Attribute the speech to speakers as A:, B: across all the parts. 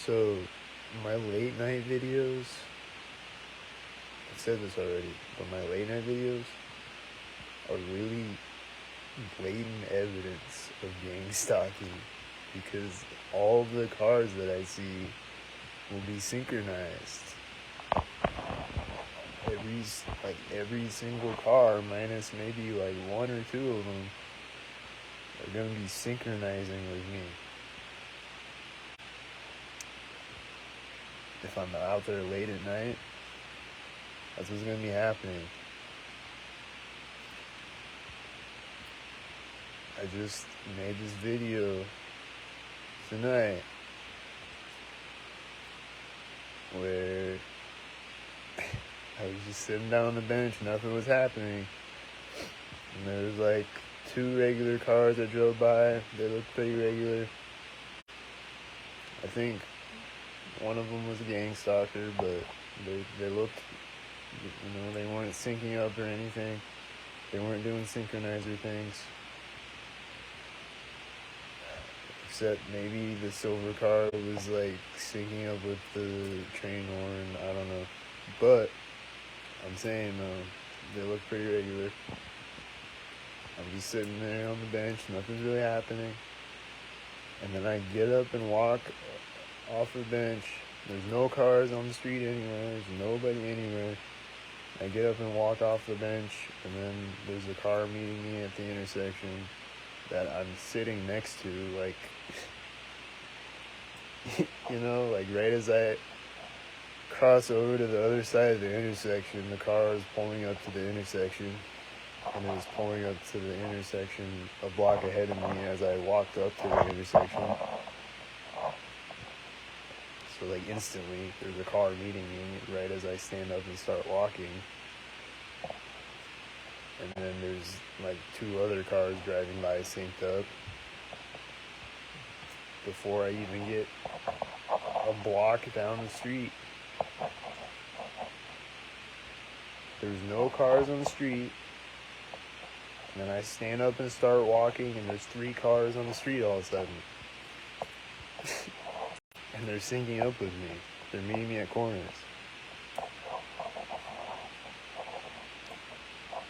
A: So, my late night videos, I said this already, but my late night videos are really blatant evidence of gang stalking because all the cars that I see will be synchronized. Every single car, minus maybe like one or two of them, are going to be synchronizing with me. If I'm out there late at night, that's what's going to be happening. I just made this video tonight where I was just sitting down on the bench, nothing was happening, and there was like two regular cars that drove by. They looked pretty regular. I think one of them was a gang stalker, but they looked, they weren't syncing up or anything. They weren't doing synchronizer things. Except maybe the silver car was like syncing up with the train horn, I don't know. But I'm saying they look pretty regular. I'm just sitting there on the bench, nothing's really happening. And then I get up and walk off the bench. There's no cars on the street anywhere. There's nobody anywhere. I get up and walk off the bench, and then there's a car meeting me at the intersection that I'm sitting next to, like, like right as I cross over to the other side of the intersection, the car is pulling up to the intersection, and it was pulling up to the intersection a block ahead of me as I walked up to the intersection. So, like, instantly, there's a car meeting me right as I stand up and start walking. And then there's, like, two other cars driving by synced up before I even get a block down the street. There's no cars on the street. And then I stand up and start walking, and there's three cars on the street all of a sudden. And they're syncing up with me. They're meeting me at corners.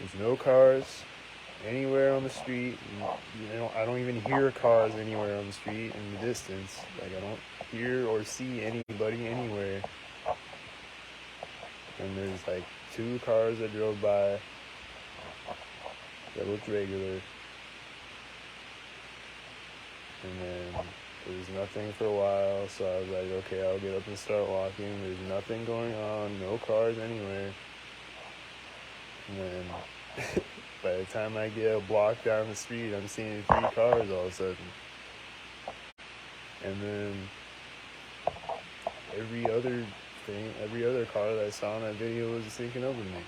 A: There's no cars anywhere on the street. I don't even hear cars anywhere on the street in the distance. Like, I don't hear or see anybody anywhere. And there's like two cars that drove by that looked regular. And then there was nothing for a while, so I was like, okay, I'll get up and start walking. There's nothing going on, no cars anywhere. And then by the time I get a block down the street, I'm seeing three cars all of a sudden. And then every other car that I saw in that video was syncing up with me.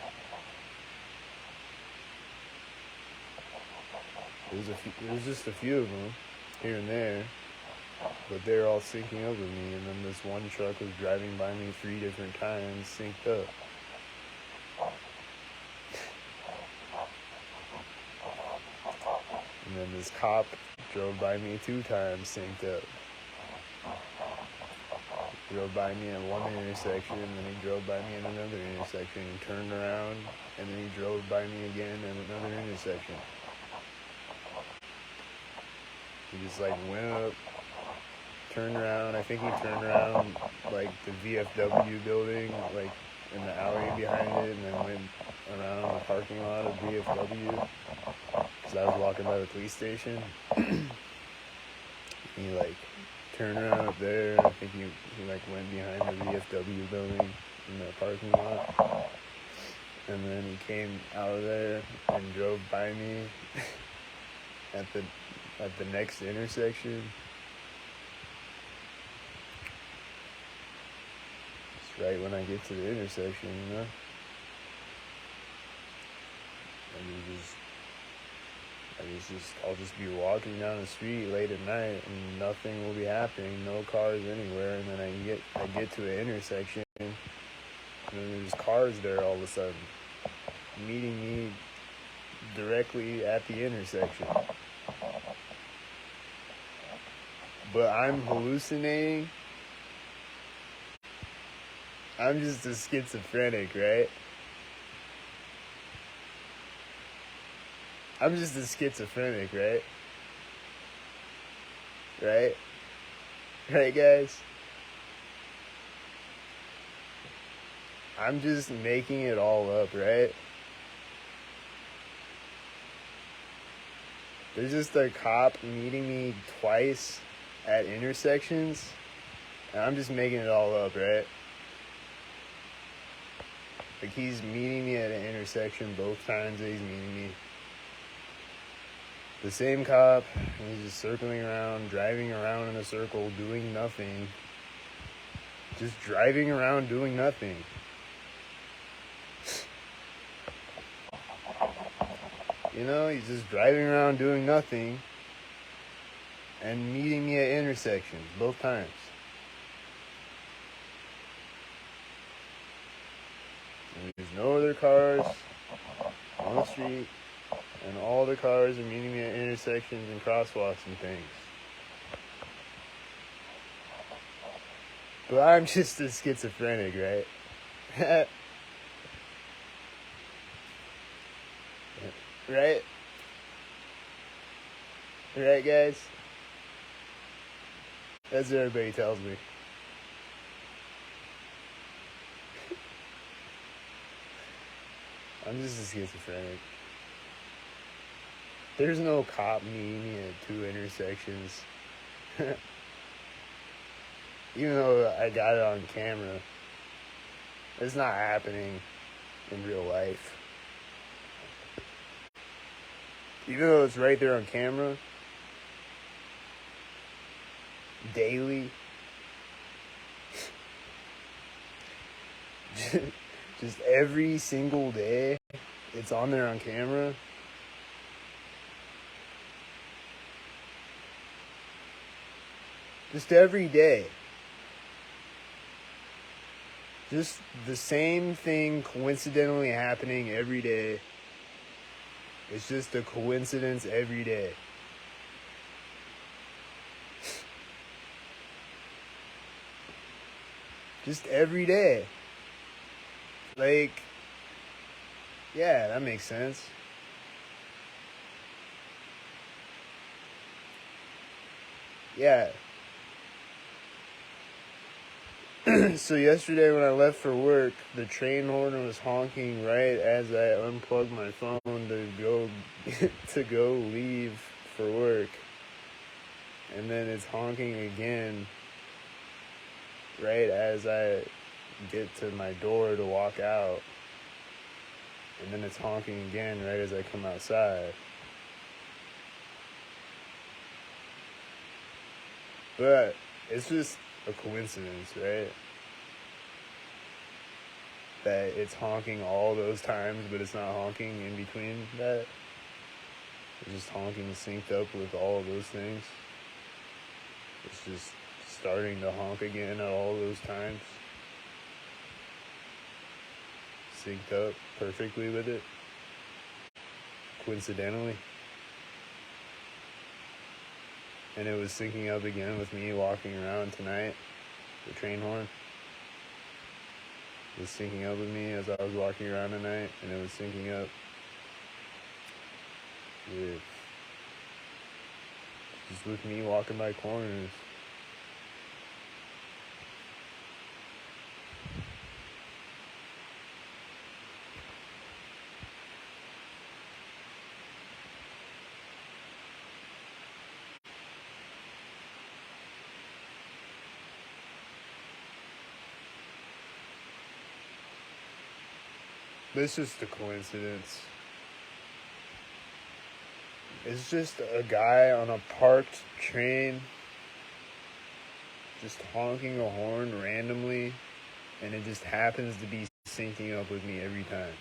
A: There was just a few of them here and there, but they're all syncing up with me. And then this one truck was driving by me 3 different times, synced up. And then this cop drove by me 2 times, synced up. He drove by me at one intersection, and then he drove by me at another intersection, and turned around, and then he drove by me again at another intersection. He just like went up, turned around. I think he turned around like the VFW building, like in the alley behind it, and then went around the parking lot of VFW. Because I was walking by the police station. He like turned around up there. I think he like went behind the VFW building in the parking lot. And then he came out of there and drove by me at the next intersection. It's right when I get to the intersection, And I'll just be walking down the street late at night and nothing will be happening, no cars anywhere, and then I get to an intersection and then there's cars there all of a sudden, meeting me directly at the intersection. But I'm hallucinating I'm just a schizophrenic, right? I'm just a schizophrenic, right? Right? Right, guys? I'm just making it all up, right? There's just a cop meeting me twice at intersections, and I'm just making it all up, right? Like, he's meeting me at an intersection both times that he's meeting me. The same cop, and he's just circling around, driving around in a circle, doing nothing. Just driving around doing nothing. You know, he's just driving around doing nothing and meeting me at intersections both times. And there's no other cars on the street, and all the cars are meeting me at intersections and crosswalks and things. But I'm just a schizophrenic, right? Right? Right, guys? That's what everybody tells me. I'm just a schizophrenic. There's no cop meeting me at 2 intersections. Even though I got it on camera, it's not happening in real life. Even though it's right there on camera, daily, just every single day, it's on there on camera. Just every day. Just the same thing coincidentally happening every day. It's just a coincidence every day. Just every day. Like, yeah, that makes sense. Yeah. So yesterday when I left for work, the train horn was honking right as I unplugged my phone to go leave for work. And then it's honking again right as I get to my door to walk out. And then it's honking again right as I come outside. But it's just a coincidence, right? That it's honking all those times, but it's not honking in between that. It's just honking synced up with all of those things. It's just starting to honk again at all those times. Synced up perfectly with it. Coincidentally. And it was syncing up again with me walking around tonight. The train horn was syncing up with me as I was walking around tonight, and it was syncing up with me walking by corners. This is just a coincidence. It's just a guy on a parked train just honking a horn randomly, and it just happens to be syncing up with me every time.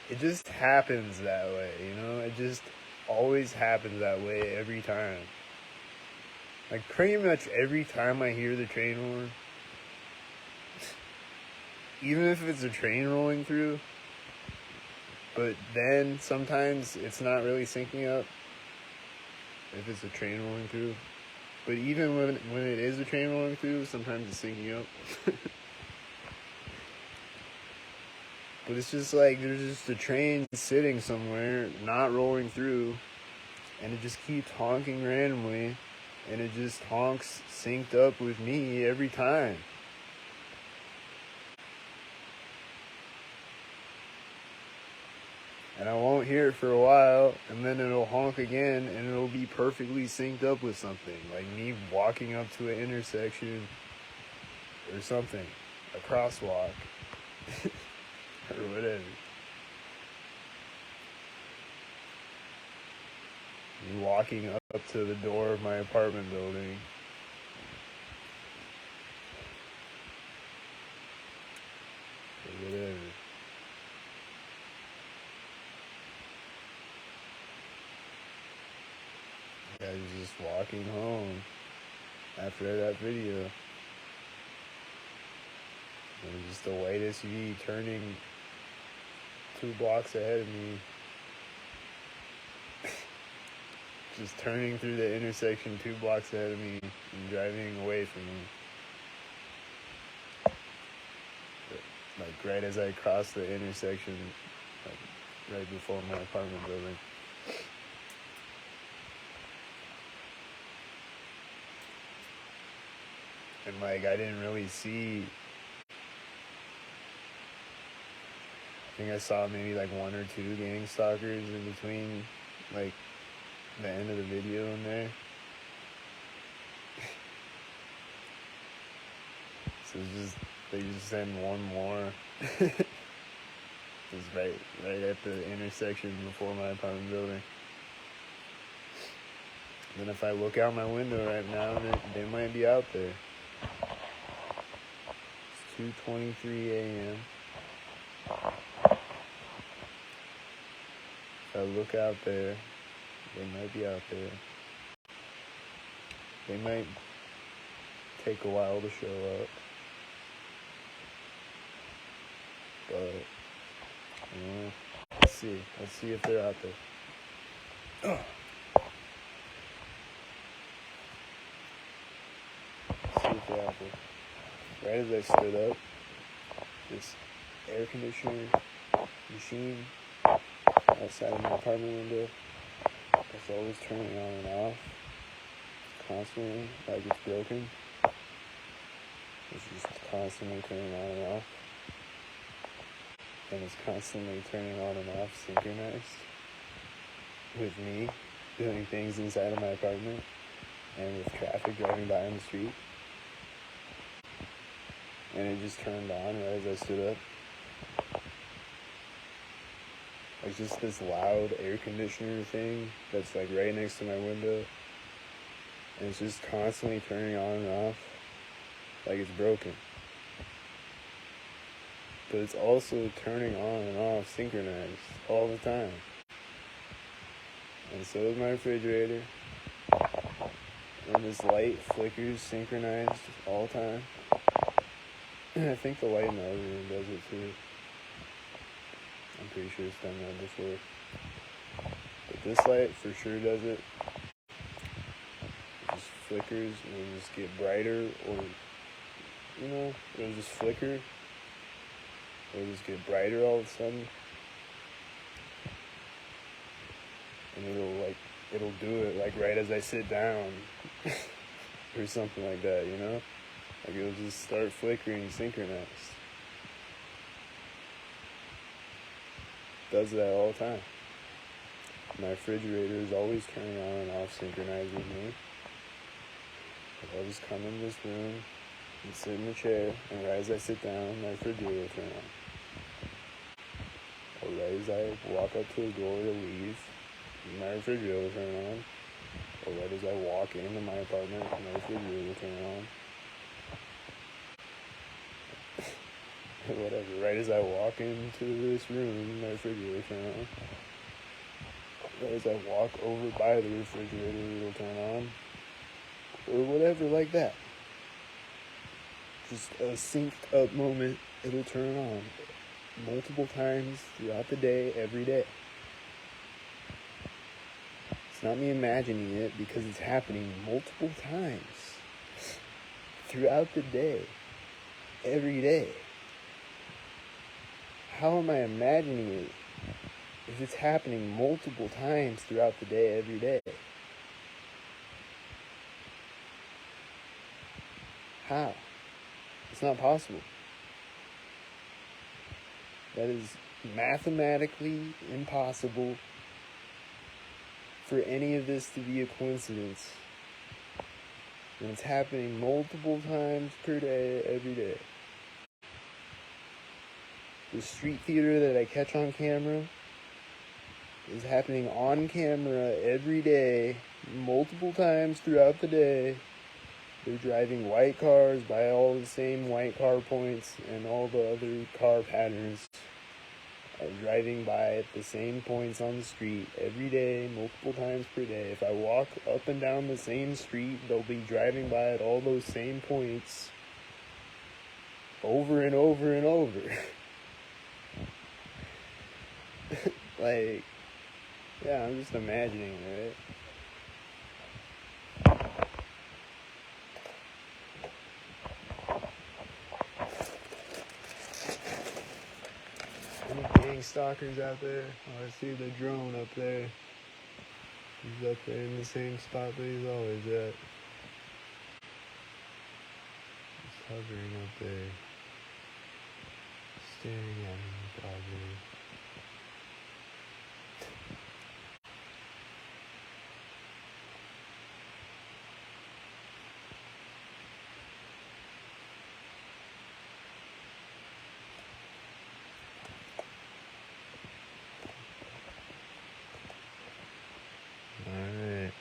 A: It just happens that way, you know? It just always happens that way every time. Like, pretty much every time I hear the train horn, even if it's a train rolling through, but then sometimes it's not really syncing up, if it's a train rolling through. But even when it is a train rolling through, sometimes it's syncing up. But it's just like there's just a train sitting somewhere, not rolling through, and it just keeps honking randomly, and it just honks synced up with me every time. And I won't hear it for a while, and then it'll honk again, and it'll be perfectly synced up with something. Like me walking up to an intersection or something, a crosswalk, or whatever. Me walking up to the door of my apartment building. Or whatever. I was just walking home after that video. There was just a white SUV turning 2 blocks ahead of me. Just turning through the intersection 2 blocks ahead of me and driving away from me. Like right as I crossed the intersection, like right before my apartment building. And like I didn't really see, I think I saw maybe like 1 or 2 gang stalkers in between like the end of the video in there. So it's just, they just send one more. Just right at the intersection before my apartment building. Then if I look out my window right now, they might be out there. It's 2:23 a.m. If I look out there, they might be out there. They might take a while to show up. But, let's see. Let's see if they're out there. Let's see if they're out there. Right as I stood up, this air conditioner machine outside of my apartment window that's always turning on and off constantly, like it's broken. It's just constantly turning on and off. And it's constantly turning on and off synchronized with me doing things inside of my apartment and with traffic driving by on the street. And it just turned on right as I stood up. It's just this loud air conditioner thing that's like right next to my window. And it's just constantly turning on and off like it's broken. But it's also turning on and off synchronized all the time. And so is my refrigerator. And this light flickers synchronized all the time. And I think the light in the other room does it too. I'm pretty sure it's done that before. But this light for sure does it. It just flickers and it'll just get brighter, or, it'll just flicker. It'll just get brighter all of a sudden. And it'll do it like right as I sit down. Or something like that, Like it'll just start flickering synchronized. Does that all the time. My refrigerator is always turning on and off synchronized with me. I'll just come in this room and sit in the chair, and right as I sit down, my refrigerator will turn on. Or right as I walk up to the door to leave, my refrigerator will turn on. Or right as I walk into my apartment, my refrigerator will turn on. Or whatever. Right as I walk into this room, my refrigerator will turn on. Right as I walk over by the refrigerator, it'll turn on. Or whatever like that. Just a synced up moment, it'll turn on. Multiple times throughout the day, every day. It's not me imagining it because it's happening multiple times throughout the day, every day. How am I imagining it if it's happening multiple times throughout the day, every day? How? It's not possible. That is mathematically impossible for any of this to be a coincidence. And it's happening multiple times per day, every day. The street theater that I catch on camera is happening on camera every day, multiple times throughout the day. They're driving white cars by all the same white car points, and all the other car patterns are driving by at the same points on the street every day, multiple times per day. If I walk up and down the same street, they'll be driving by at all those same points over and over and over. Like, yeah, I'm just imagining, right? Any gang stalkers out there? Oh, I see the drone up there. He's up there in the same spot that he's always at. He's hovering up there, staring at me probably. Alright.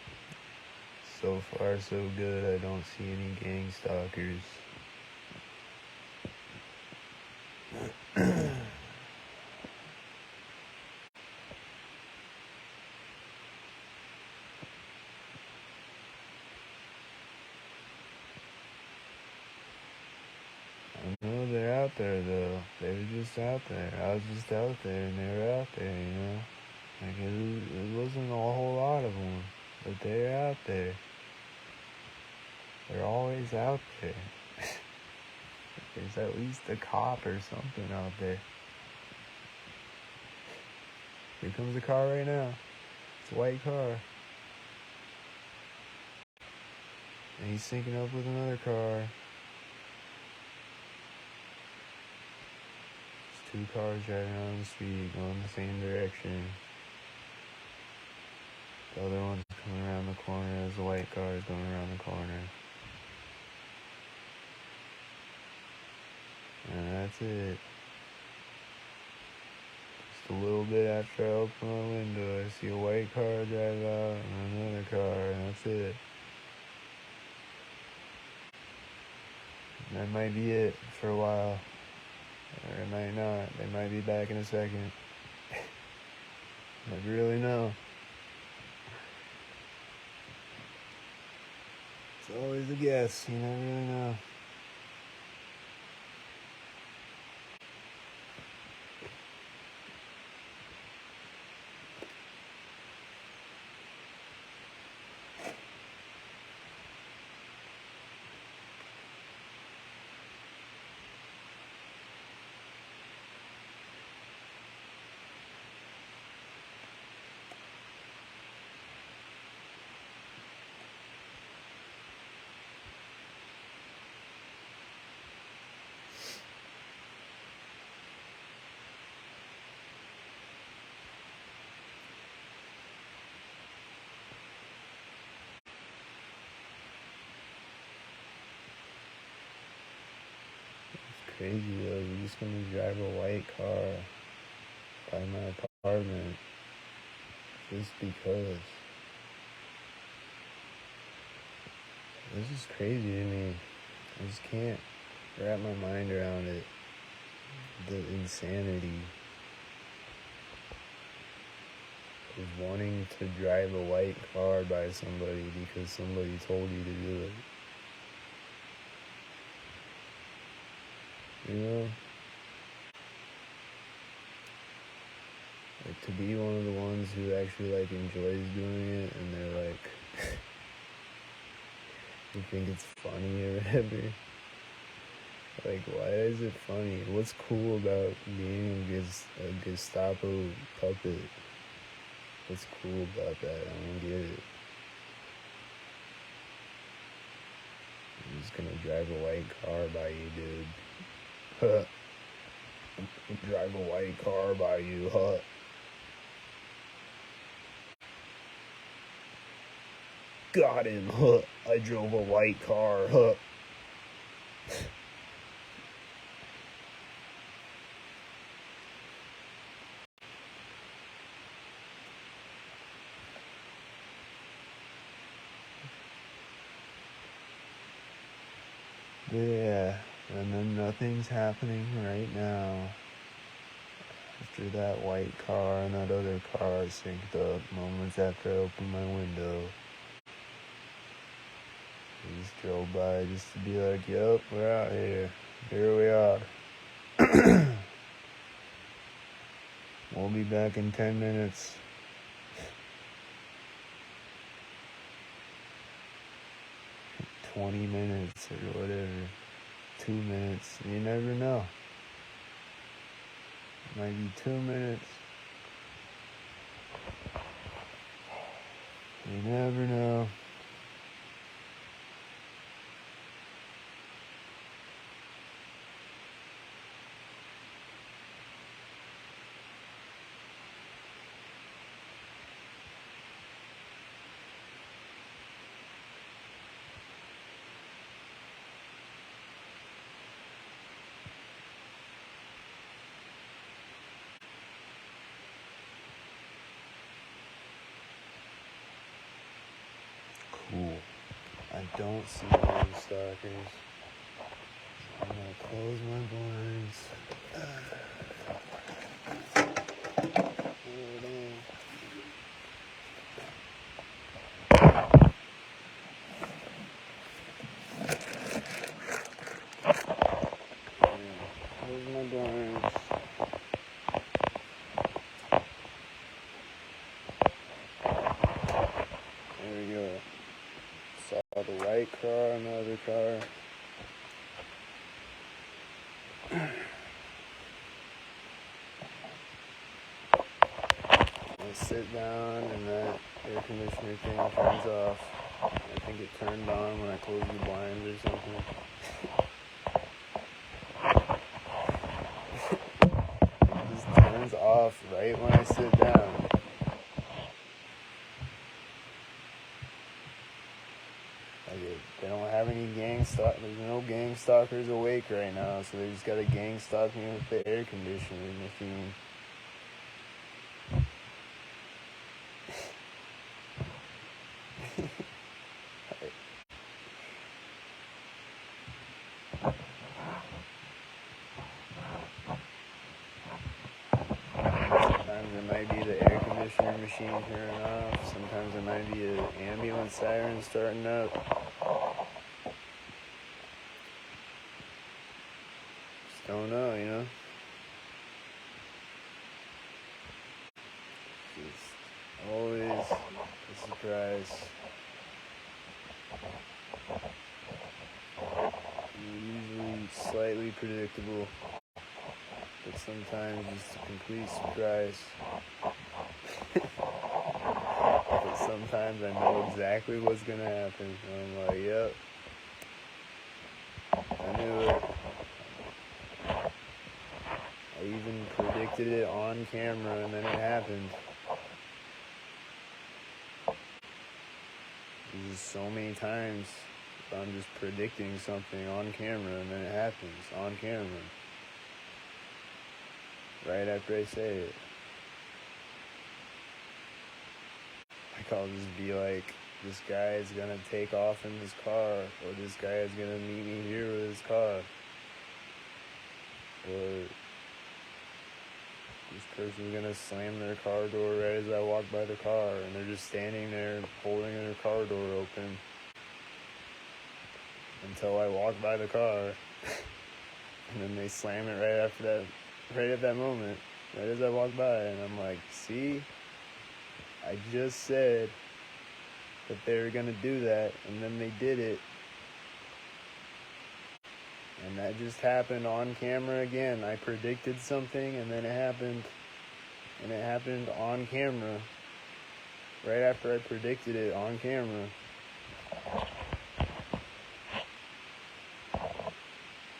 A: So far so good. I don't see any gang stalkers. I know they're out there though. They were just out there. I was just out there and they were out there, you know? Like it wasn't a whole lot of them, but they're out there. They're always out there. There's at least a cop or something out there. Here comes a car right now. It's a white car. And he's syncing up with another car. There's two cars driving on the street, going the same direction. The other one's coming around the corner as the white car is going around the corner. And that's it. Just a little bit after I open my window, I see a white car drive out and another car, and that's it. And that might be it for a while. Or it might not. They might be back in a second. Never really know. It's always a guess. You never really know. Crazy though, you're just gonna drive a white car by my apartment just because. This is crazy to me. I just can't wrap my mind around it. The insanity of wanting to drive a white car by somebody because somebody told you to do it. You know? Like, to be one of the ones who actually, like, enjoys doing it, and they're, like, you think it's funny or whatever. Like, why is it funny? What's cool about being a Gestapo puppet? What's cool about that? I don't get it. I'm just gonna drive a white car by you, dude. Huh. Drive a white car by you, huh? Got him, huh? I drove a white car, huh? Yeah, and then nothing's happening right now. After that white car and that other car synced up, moments after I opened my window, I just drove by just to be like, yep, we're out here. Here we are. We'll be back in 10 minutes. 20 minutes or whatever. 2 minutes. You never know. It might be 2 minutes. You never know. Cool. I don't see any stalkers. I'm gonna close my blinds. Hold on. Close my blinds. There we go. Saw the white car, another car. I sit down and that air conditioner thing turns off. I think it turned on when I closed the blinds or something. It just turns off right when I sit down. They don't have any there's no gang stalkers awake right now, so they just gotta gang stalk me with the air conditioning machine. Sometimes it might be the air conditioner machine turning off, sometimes it might be an ambulance siren starting up. Just don't know, you know? Just always a surprise. Usually slightly predictable, but sometimes just a complete surprise. But sometimes I know exactly what's gonna happen. And I'm like, yep, I knew it. I even predicted it on camera, and then it happened. There's just so many times I'm just predicting something on camera, and then it happens on camera. Right after I say it. Like, I'll just be like, this guy is gonna take off in his car, or this guy is gonna meet me here with his car, or this person's gonna slam their car door right as I walk by the car, and they're just standing there holding their car door open until I walk by the car, and then they slam it right after that, right at that moment. right as I walk by, and I'm like, see, I just said that they were gonna do that, and then they did it. And that just happened on camera again. I predicted something, and then it happened. And it happened on camera. Right after I predicted it on camera.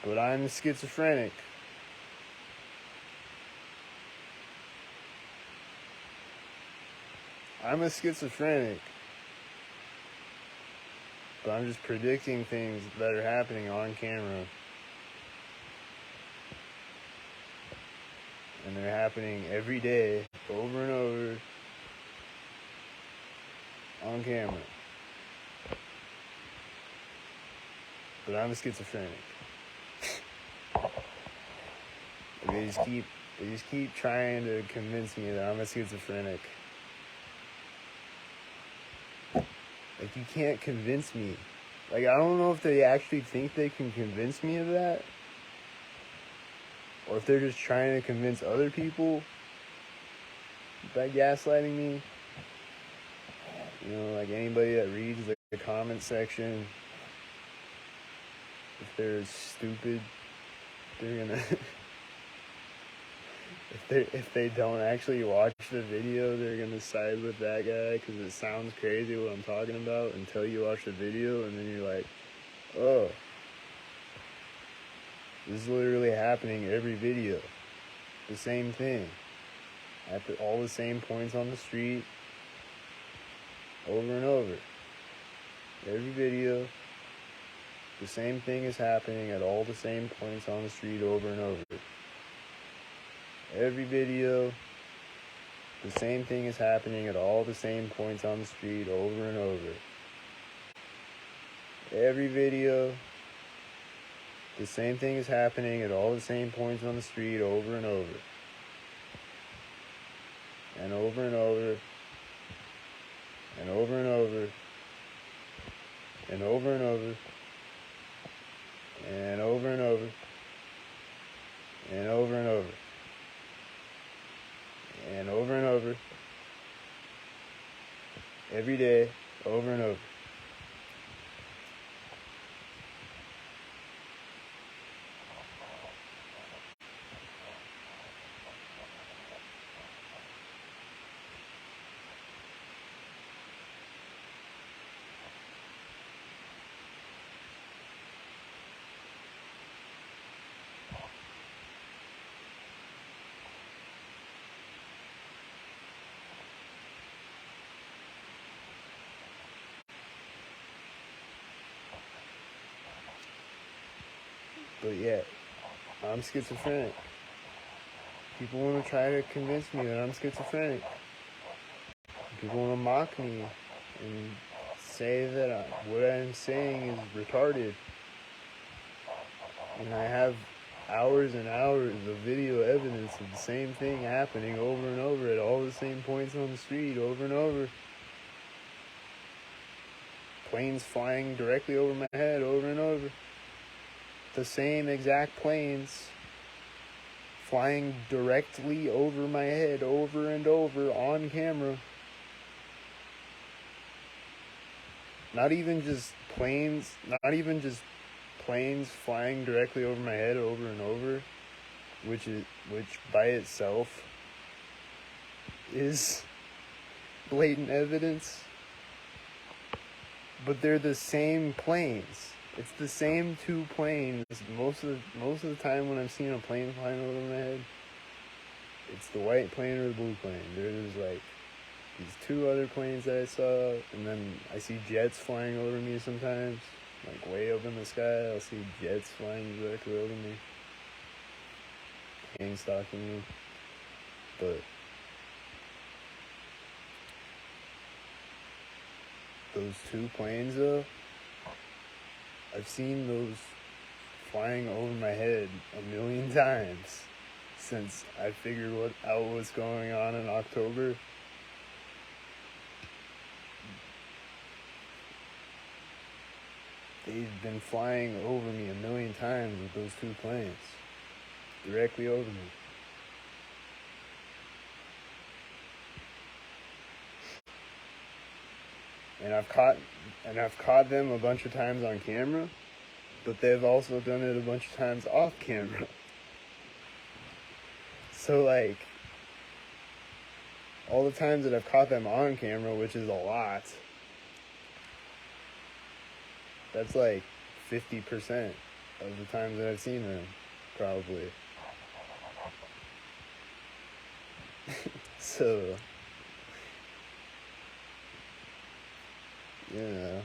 A: But I'm schizophrenic. I'm a schizophrenic. But I'm just predicting things that are happening on camera. And they're happening every day, over and over, on camera. But I'm a schizophrenic. They just keep trying to convince me that I'm a schizophrenic. Like, you can't convince me. Like, I don't know if they actually think they can convince me of that, or if they're just trying to convince other people by gaslighting me. You know, like anybody that reads the comment section, if they're stupid, they're gonna if they don't actually watch the video, they're gonna side with that guy because it sounds crazy what I'm talking about until you watch the video, and then you're like, oh, this is literally happening every video. The same thing. At all the same points on the street, over and over. Every video, the same thing is happening at all the same points on the street, over and over. Every video, the same thing is happening at all the same points on the street, over and over. Every video, the same thing is happening at all the same points on the street, over and over. And over and over. And over and over. And over and over. And over and over. And over and over. And over and over. Every day, over and over. But yeah, I'm schizophrenic. People want to try to convince me that I'm schizophrenic. People want to mock me and say that what I'm saying is retarded. And I have hours and hours of video evidence of the same thing happening over and over at all the same points on the street, over and over. Planes flying directly over my head, over and over. The same exact planes flying directly over my head, over and over, on camera. Not even just planes flying directly over my head, over and over, which by itself is blatant evidence. But they're the same planes. It's the same two planes. Most of the time when I'm seeing a plane flying over my head, it's the white plane or the blue plane. There's like these two other planes that I saw, and then I see jets flying over me sometimes. Like way up in the sky, I'll see jets flying directly over me, hang stalking me. But those two planes though, I've seen those flying over my head a million times since I figured out what's going on in October. They've been flying over me a million times with those two planes, directly over me. and I've caught them a bunch of times on camera, but they've also done it a bunch of times off camera. So like, all the times that I've caught them on camera, which is a lot, that's like 50% of the times that I've seen them, probably. So, yeah,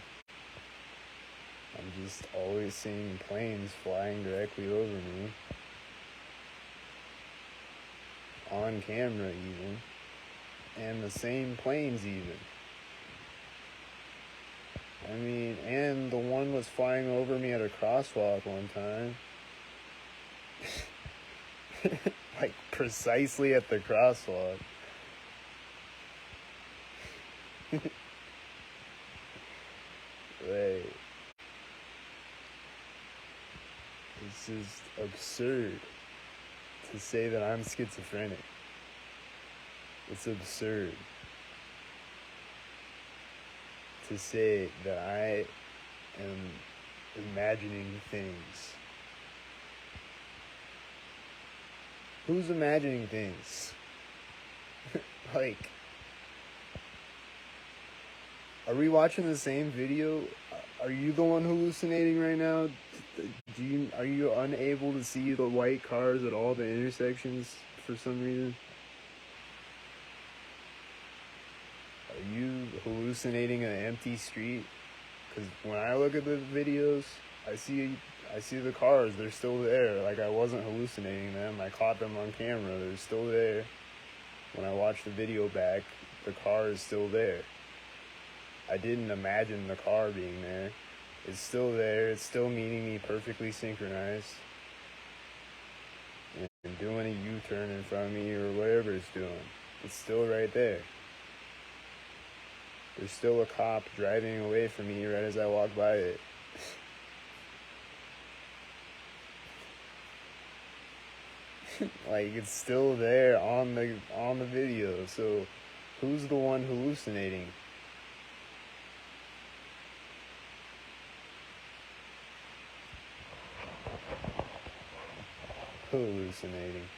A: I'm just always seeing planes flying directly over me, on camera even, and the same planes even. I mean, and the one was flying over me at a crosswalk one time. Like, precisely at the crosswalk. Like, it's just absurd to say that I'm schizophrenic. It's absurd to say that I am imagining things. Who's imagining things? Like, are we watching the same video? Are you the one hallucinating right now? Are you unable to see the white cars at all the intersections for some reason? Are you hallucinating an empty street? Because when I look at the videos, I see the cars. They're still there. Like, I wasn't hallucinating them. I caught them on camera. They're still there. When I watch the video back, the car is still there. I didn't imagine the car being there. It's still there. It's still meeting me perfectly synchronized. And doing a U-turn in front of me or whatever it's doing. It's still right there. There's still a cop driving away from me right as I walk by it. Like, it's still there on the video. So who's the one hallucinating? Hallucinating.